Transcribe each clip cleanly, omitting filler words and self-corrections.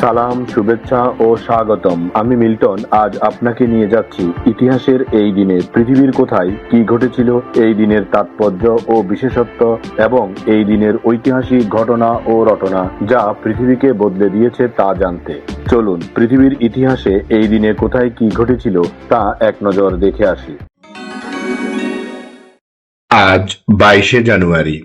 সালাম, শুভেচ্ছা ও স্বাগতম। আমি মিল্টন। আজ আপনাকে নিয়ে যাচ্ছি ইতিহাসের এই দিনে পৃথিবীর কোথায় কি ঘটেছিল, এই দিনের তাৎপর্য ও বিশেষত্ব এবং এই দিনের ঐতিহাসিক ঘটনা ও রটনা যা পৃথিবীকে বদলে দিয়েছে তা জানতে। চলুন পৃথিবীর ইতিহাসে এই দিনে কোথায় কি ঘটেছিল তা এক নজর দেখে আসি। আজ 22শে জানুয়ারি।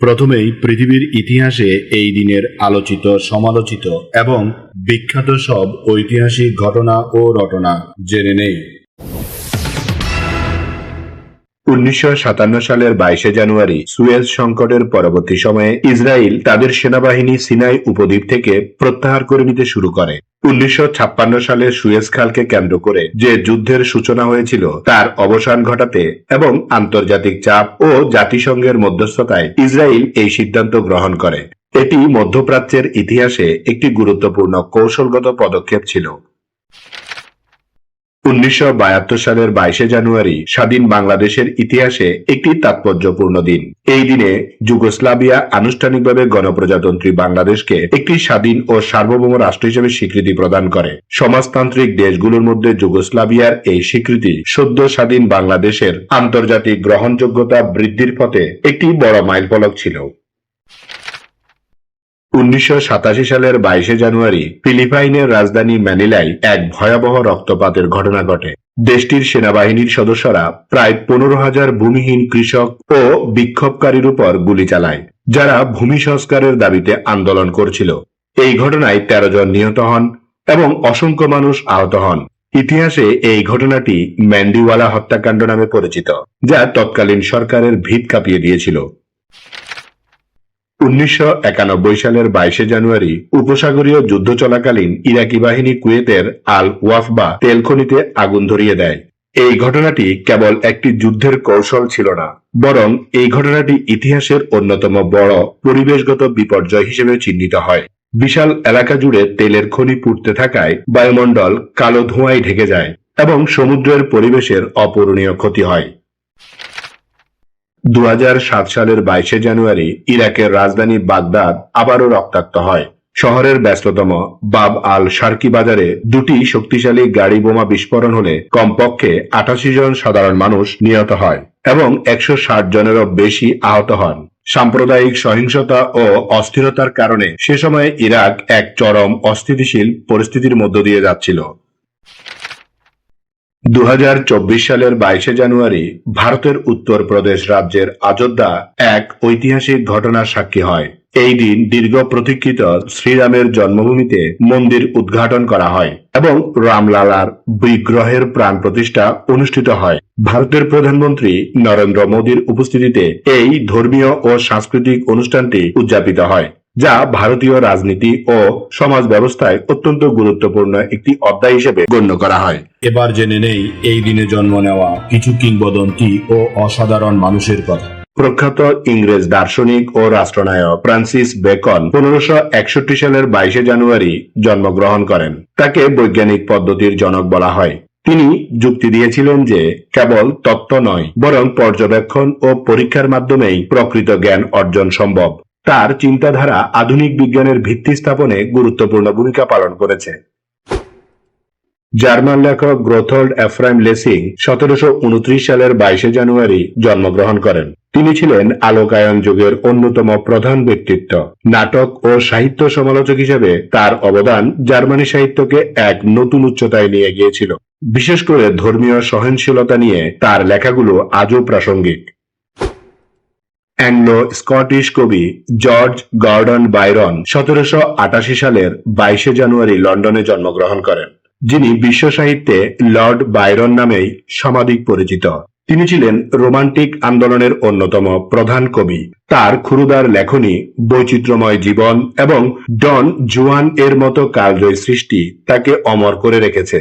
প্রথমেই পৃথিবীর ইতিহাসে এই দিনের আলোচিত, সমালোচিত এবং বিখ্যাত সব ঐতিহাসিক ঘটনা ও রটনা জেনে নেই। 1957 সালের 22শে জানুয়ারি সুয়েজ সংকটের পরবর্তী সময়ে ইসরায়েল তাদের সেনাবাহিনী সিনাই উপদ্বীপ থেকে প্রত্যাহার করে নিতে শুরু করে। 1956 সালে সুয়েজ খালকে কেন্দ্র করে যে যুদ্ধের সূচনা হয়েছিল তার অবসান ঘটাতে এবং আন্তর্জাতিক চাপ ও জাতিসংঘের মধ্যস্থতায় ইসরায়েল এই সিদ্ধান্ত গ্রহণ করে। এটি মধ্যপ্রাচ্যের ইতিহাসে একটি গুরুত্বপূর্ণ কৌশলগত পদক্ষেপ ছিল। 1972 সালের 22শে জানুয়ারি স্বাধীন বাংলাদেশের ইতিহাসে একটি তাৎপর্যপূর্ণ দিন। এই দিনে যুগোস্লাভিয়া আনুষ্ঠানিকভাবে গণপ্রজাতন্ত্রী বাংলাদেশকে একটি স্বাধীন ও সার্বভৌম রাষ্ট্র হিসেবে স্বীকৃতি প্রদান করে। সমাজতান্ত্রিক দেশগুলোর মধ্যে যুগোস্লাভিয়ার এই স্বীকৃতি সদ্য স্বাধীন বাংলাদেশের আন্তর্জাতিক গ্রহণযোগ্যতা বৃদ্ধির পথে একটি বড় মাইলফলক ছিল। 1987 সালের 22শে জানুয়ারি ফিলিপাইনের রাজধানী ম্যানিলায় এক ভয়াবহ রক্তপাতের ঘটনা ঘটে। দেশটির সেনাবাহিনীর সদস্যরা প্রায় 15,000 ভূমিহীন কৃষক ও বিক্ষোভকারীর উপর গুলি চালায়, যারা ভূমি সংস্কারের দাবিতে আন্দোলন করছিল। এই ঘটনায় 13 জন নিহত হন এবং অসংখ্য মানুষ আহত হন। ইতিহাসে এই ঘটনাটি ম্যান্ডিওয়ালা হত্যাকাণ্ড নামে পরিচিত, যা তৎকালীন সরকারের ভিত কাঁপিয়ে দিয়েছিল। 1991 সালের 22শে জানুয়ারি উপসাগরীয় যুদ্ধ চলাকালীন ইরাকি বাহিনী কুয়েতের আল ওয়াফবা তেল খনিতে আগুন ধরিয়ে দেয়। এই ঘটনাটি কেবল একটি যুদ্ধের কৌশল ছিল না, বরং এই ঘটনাটি ইতিহাসের অন্যতম বড় পরিবেশগত বিপর্যয় হিসেবে চিহ্নিত হয়। বিশাল এলাকা জুড়ে তেলের খনি পুড়তে থাকায় বায়ুমণ্ডল কালো ধোঁয়ায় ঢেকে যায় এবং সমুদ্রের পরিবেশের অপূরণীয় ক্ষতি হয়। 2007 সালের 22শে জানুয়ারি ইরাকের রাজধানী বাগদাদ আবারও রক্তাক্ত হয়। শহরের ব্যস্ততম বাব আল শারকি বাজারে দুটি শক্তিশালী গাড়ি বোমা বিস্ফোরণ হলে কমপক্ষে 88 জন সাধারণ মানুষ নিহত হয় এবং 160 জনেরও বেশি আহত হন। সাম্প্রদায়িক সহিংসতা ও অস্থিরতার কারণে সে সময়ে ইরাক এক চরম অস্থিতিশীল পরিস্থিতির মধ্য দিয়ে যাচ্ছিল। 2024 সালের 22শে জানুয়ারি ভারতের উত্তরপ্রদেশ রাজ্যের অযোধ্যা এক ঐতিহাসিক ঘটনার সাক্ষী হয়। এই দিন দীর্ঘ প্রতীক্ষিত শ্রীরামের জন্মভূমিতে মন্দির উদ্ঘাটন করা হয় এবং রামলালার বিগ্রহের প্রাণ প্রতিষ্ঠা অনুষ্ঠিত হয়। ভারতের প্রধানমন্ত্রী নরেন্দ্র মোদীর উপস্থিতিতে এই ধর্মীয় ও সাংস্কৃতিক অনুষ্ঠানটি উদযাপিত হয়, যা ভারতীয় রাজনীতি ও সমাজ ব্যবস্থায় অত্যন্ত গুরুত্বপূর্ণ একটি অধ্যায় হিসেবে গণ্য করা হয়। এবার জেনে নেই এই দিনে জন্ম নেওয়া কিছু কিংবদন্তি ও অসাধারণ মানুষের কথা। প্রখ্যাত ইংরেজ দার্শনিক ও রাষ্ট্রনায়ক ফ্রান্সিস বেকন 1561 সালের 22শে জানুয়ারি জন্মগ্রহণ করেন। তাকে বৈজ্ঞানিক পদ্ধতির জনক বলা হয়। তিনি যুক্তি দিয়েছিলেন যে কেবল তত্ত্ব নয়, বরং পর্যবেক্ষণ ও পরীক্ষার মাধ্যমেই প্রকৃত জ্ঞান অর্জন সম্ভব। তার চিন্তাধারা আধুনিক বিজ্ঞানের ভিত্তি স্থাপনে গুরুত্বপূর্ণ ভূমিকা পালন করেছে। জার্মান লেখক গ্রোথল্ড এফ্রাইম লেসিং 1729 সালের 22শে জানুয়ারি জন্মগ্রহণ করেন। তিনি ছিলেন আলোকায়ন যুগের অন্যতম প্রধান ব্যক্তিত্ব। নাটক ও সাহিত্য সমালোচক হিসেবে তার অবদান জার্মানি সাহিত্যকে এক নতুন উচ্চতায় নিয়ে গিয়েছিল। বিশেষ করে ধর্মীয় সহনশীলতা নিয়ে তার লেখাগুলো আজও প্রাসঙ্গিক। অ্যাংলো স্কটিশ কবি জর্জ গর্ডন বাইরন 1788 সালের 22শে জানুয়ারি লন্ডনে জন্মগ্রহণ করেন, যিনি বিশ্ব সাহিত্যে লর্ড বাইরন নামেই সমাধিক পরিচিত। তিনি ছিলেন রোমান্টিক আন্দোলনের অন্যতম প্রধান কবি। তার ক্ষুরুদার লেখনী, বৈচিত্র্যময় জীবন এবং ডন জুয়ান এর মতো কালজয়ী সৃষ্টি তাকে অমর করে রেখেছে।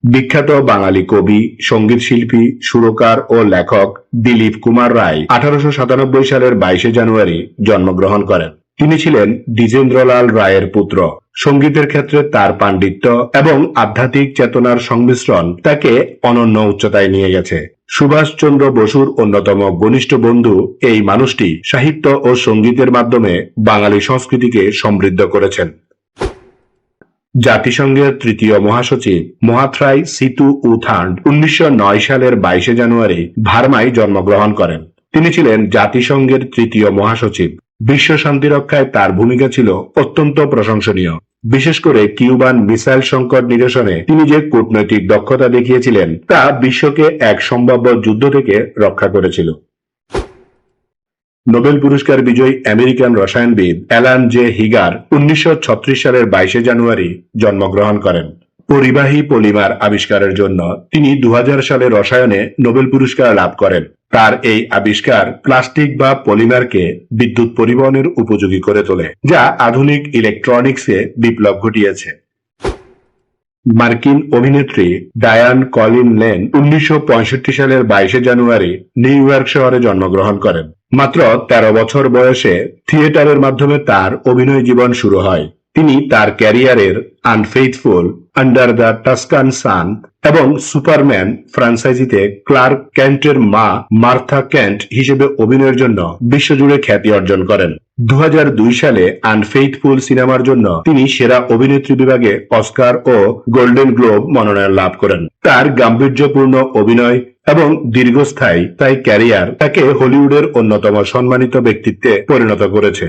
বিখ্যাত বাঙালি কবি, সঙ্গীত শিল্পী, সুরকার ও লেখক দিলীপ কুমার রায় 1897 সালের 22শে জানুয়ারি জন্মগ্রহণ করেন। তিনি ছিলেন দ্বিজেন্দ্রলাল রায়ের পুত্র। সঙ্গীতের ক্ষেত্রে তার পাণ্ডিত্য এবং আধ্যাত্মিক চেতনার সংমিশ্রণ তাকে অনন্য উচ্চতায় নিয়ে গেছে। সুভাষচন্দ্র বসুর অন্যতম ঘনিষ্ঠ বন্ধু এই মানুষটি সাহিত্য ও সঙ্গীতের মাধ্যমে বাঙালি সংস্কৃতিকে সমৃদ্ধ করেছেন। জাতিসংঘের তৃতীয় মহাসচিব মহাথ্রাই সিতুউথান্ড 1909 সালের 22 জানুয়ারি ভার্মায় জন্মগ্রহণ করেন। তিনি ছিলেন জাতিসংঘের তৃতীয় মহাসচিব। বিশ্ব শান্তি রক্ষায় তার ভূমিকা ছিল অত্যন্ত প্রশংসনীয়। বিশেষ করে কিউবান মিসাইল সংকট নিরসনে তিনি যে কূটনৈতিক দক্ষতা দেখিয়েছিলেন তা বিশ্বকে এক সম্ভাব্য যুদ্ধ থেকে রক্ষা করেছিল। নোবেল পুরস্কার বিজয়ী আমেরিকান রসায়নবিদ অ্যালান জে হিগার 1936 সালের 22 জানুয়ারি জন্মগ্রহণ করেন। পরিবাহী পলিমার আবিষ্কারের জন্য তিনি 2000 সালে রসায়নে নোবেল পুরস্কার লাভ করেন। তার এই আবিষ্কার প্লাস্টিক বা পলিমারকে বিদ্যুৎ পরিবহনের উপযোগী করে তোলে, যা আধুনিক ইলেকট্রনিক্সে বিপ্লব ঘটিয়েছে। মার্কিন অভিনেত্রী ডায়ান কলিন লেন 1965 সালের 22 জানুয়ারি নিউ ইয়র্ক শহরে জন্মগ্রহণ করেন। মাত্র 13 বছর বয়সে থিয়েটারের মাধ্যমে তার অভিনয় জীবন শুরু হয়। তিনি তার ক্যারিয়ারের আনফেইথফুল, আন্ডার দ্য টাস্কান সান এবং সুপারম্যান ফ্র্যাঞ্চাইজিতে ক্লার্ক কেন্টের মা মার্থা কেন্ট হিসেবে অভিনয়ের জন্য বিশ্বজুড়ে খ্যাতি অর্জন করেন। 2002 সালে আনফেইথফুল সিনেমার জন্য তিনি সেরা অভিনেত্রী বিভাগে অস্কার ও গোল্ডেন গ্লোব মনোনয়ন লাভ করেন। তার গাম্ভীর্যপূর্ণ অভিনয় এবং দীর্ঘস্থায়ী ক্যারিয়ার তাকে হলিউডের অন্যতম সম্মানিত ব্যক্তিত্বে পরিণত করেছে।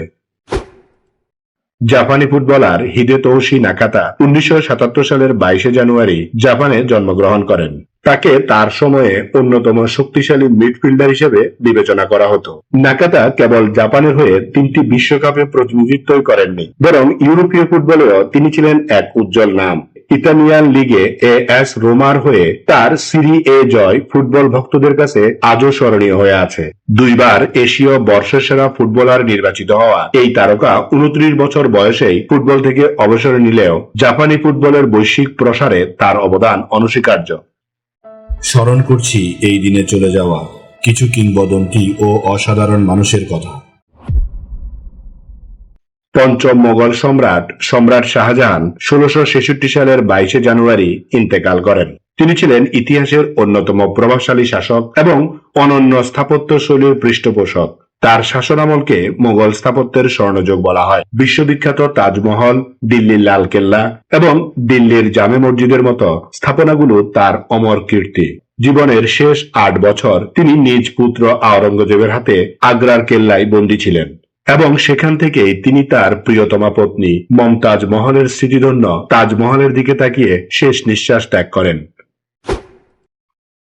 জাপানি ফুটবলার হিদেতোশি নাকাতা 1977 সালের 22 জানুয়ারি জাপানে জন্মগ্রহণ করেন। তাকে তার সময়ে অন্যতম শক্তিশালী মিডফিল্ডার হিসেবে বিবেচনা করা হতো। নাকাতা কেবল জাপানের হয়ে 3টি বিশ্বকাপে প্রতিনিধিত্বই করেননি, বরং ইউরোপীয় ফুটবলেও তিনি ছিলেন এক উজ্জ্বল নাম। ইতালিয়ান লিগে এএস রোমার হয়ে তার সিরি এ জয় ফুটবল ভক্তদের কাছে আজও স্মরণীয় হয়ে আছে। 2বার এশীয় বর্ষসেরা ফুটবলার নির্বাচিত হওয়া এই তারকা 29 বছর বয়সেই ফুটবল থেকে অবসর নিলেও জাপানি ফুটবলের বৈশ্বিক প্রসারে তার অবদান অনস্বীকার্য। স্মরণ করছি এই দিনে চলে যাওয়া কিছু কিংবদন্তি ও অসাধারণ মানুষের কথা। পঞ্চম মোগল সম্রাট শাহজাহান 1666 সালের 22 জানুয়ারি ইন্তেকাল করেন। তিনি ছিলেন ইতিহাসের অন্যতম প্রভাবশালী শাসক এবং অনন্য স্থাপত্য শৈলীর পৃষ্ঠপোষক। তার শাসনামলকে মোগল স্থাপত্যের স্বর্ণযুগ বলা হয়। বিশ্ববিখ্যাত তাজমহল, দিল্লির লালকেল্লা এবং দিল্লির জামে মসজিদের মতো স্থাপনাগুলো তার অমর কীর্তি। জীবনের শেষ 8 বছর তিনি নিজ পুত্র আওরঙ্গজেবের হাতে আগ্রার কেল্লায় বন্দী ছিলেন এবং সেখান থেকেই তিনি তার প্রিয়তমা পত্নী মমতাজ মহলের স্মৃতিধন্য তাজমহলের দিকে তাকিয়ে শেষ নিঃশ্বাস ত্যাগ করেন।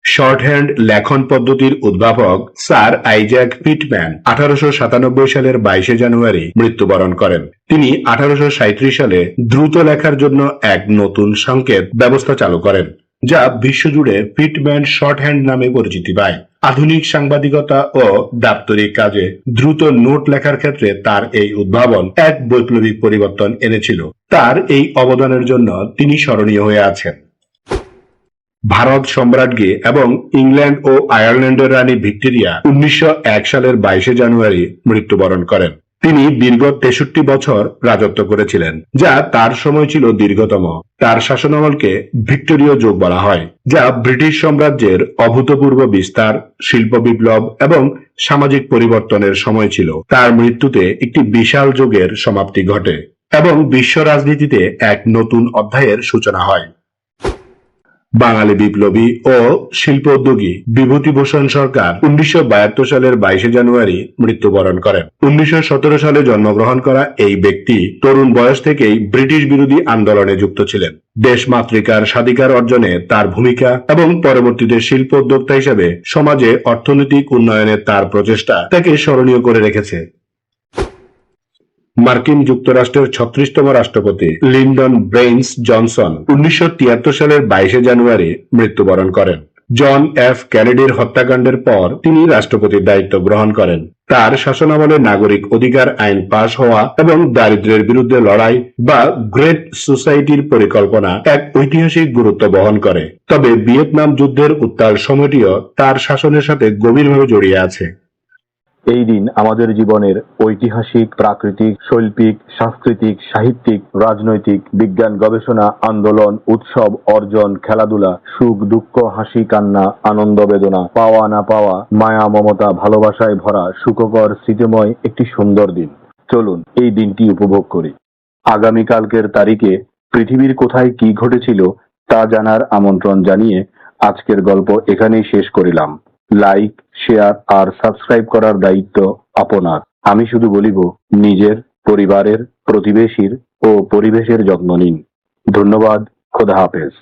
শর্টহ্যান্ড লেখন পদ্ধতির উদ্ভাবক স্যার আইজ্যাক পিটম্যান 1897 সালের 22 জানুয়ারি মৃত্যুবরণ করেন। তিনি 1837 সালে দ্রুত লেখার জন্য এক নতুন সংকেত ব্যবস্থা চালু করেন, যা বিশ্বজুড়ে পিটম্যান শর্টহ্যান্ড নামে পরিচিতি পায়। আধুনিক সাংবাদিকতা ও দাপ্তরিক কাজে দ্রুত নোট লেখার ক্ষেত্রে তার এই উদ্ভাবন এক বৈপ্লবিক পরিবর্তন এনেছিল। তার এই অবদানের জন্য তিনি স্মরণীয় হয়ে আছেন। ভারত সম্রাজ্ঞী এবং ইংল্যান্ড ও আয়ারল্যান্ডের রানী ভিক্টোরিয়া 1901 সালের 22 জানুয়ারি মৃত্যুবরণ করেন। তিনি দীর্ঘ 63 বছর রাজত্ব করেছিলেন, যা তার সময় ছিল দীর্ঘতম। তার শাসনামলকে ভিক্টোরীয় যুগ বলা হয়, যা ব্রিটিশ সাম্রাজ্যের অভূতপূর্ব বিস্তার, শিল্প বিপ্লব এবং সামাজিক পরিবর্তনের সময় ছিল। তার মৃত্যুতে একটি বিশাল যুগের সমাপ্তি ঘটে এবং বিশ্ব রাজনীতিতে এক নতুন অধ্যায়ের সূচনা হয়। বাঙালি বিপ্লবী ও শিল্প উদ্যোগী বিভূতিভূষণ সরকার 1972 সালের 22 জানুয়ারি মৃত্যুবরণ করেন। 1917 সালে জন্মগ্রহণ করা এই ব্যক্তি তরুণ বয়স থেকেই ব্রিটিশ বিরোধী আন্দোলনে যুক্ত ছিলেন। দেশমাতৃকার স্বাধিকার অর্জনে তার ভূমিকা এবং পরবর্তীতে শিল্প উদ্যোক্তা হিসেবে সমাজে অর্থনৈতিক উন্নয়নে তার প্রচেষ্টা তাকে স্মরণীয় করে রেখেছে। মার্কিন যুক্তরাষ্ট্রের 36তম রাষ্ট্রপতি লিন্ডন ব্রেইনস জনসন 1973 সালের 22 জানুয়ারি মৃত্যুবরণ করেন। জন এফ কেনেডির হত্যাকাণ্ডের পর তিনি রাষ্ট্রপতির দায়িত্ব গ্রহণ করেন। তার শাসনামলে নাগরিক অধিকার আইন পাশ হওয়া এবং দারিদ্র্যের বিরুদ্ধে লড়াই বা গ্রেট সোসাইটির পরিকল্পনা এক ঐতিহাসিক গুরুত্ব বহন করে। তবে ভিয়েতনাম যুদ্ধের উত্তাল সময়টিও তার শাসনের সাথে গভীরভাবে জড়িয়ে আছে। এই দিন আমাদের জীবনের ঐতিহাসিক, প্রাকৃতিক, শৈল্পিক, সাংস্কৃতিক, সাহিত্যিক, রাজনৈতিক, বিজ্ঞান, গবেষণা, আন্দোলন, উৎসব, অর্জন, খেলাধুলা, সুখ দুঃখ, হাসি কান্না, আনন্দ বেদনা, পাওয়া না পাওয়া, মায়া মমতা, ভালোবাসায় ভরা সুখকর স্মৃতিময় একটি সুন্দর দিন। চলুন এই দিনটি উপভোগ করি। আগামীকালকের তারিখে পৃথিবীর কোথায় কি ঘটেছিল তা জানার আমন্ত্রণ জানিয়ে আজকের গল্প এখানেই শেষ করিলাম। লাইক, শেয়ার আর সাবস্ক্রাইব করার দায়িত্ব আপনার। আমি শুধু বলিব, নিজের, পরিবারের, প্রতিবেশীর ও পরিবেশের যত্ন নিন। ধন্যবাদ। খোদা হাফেজ।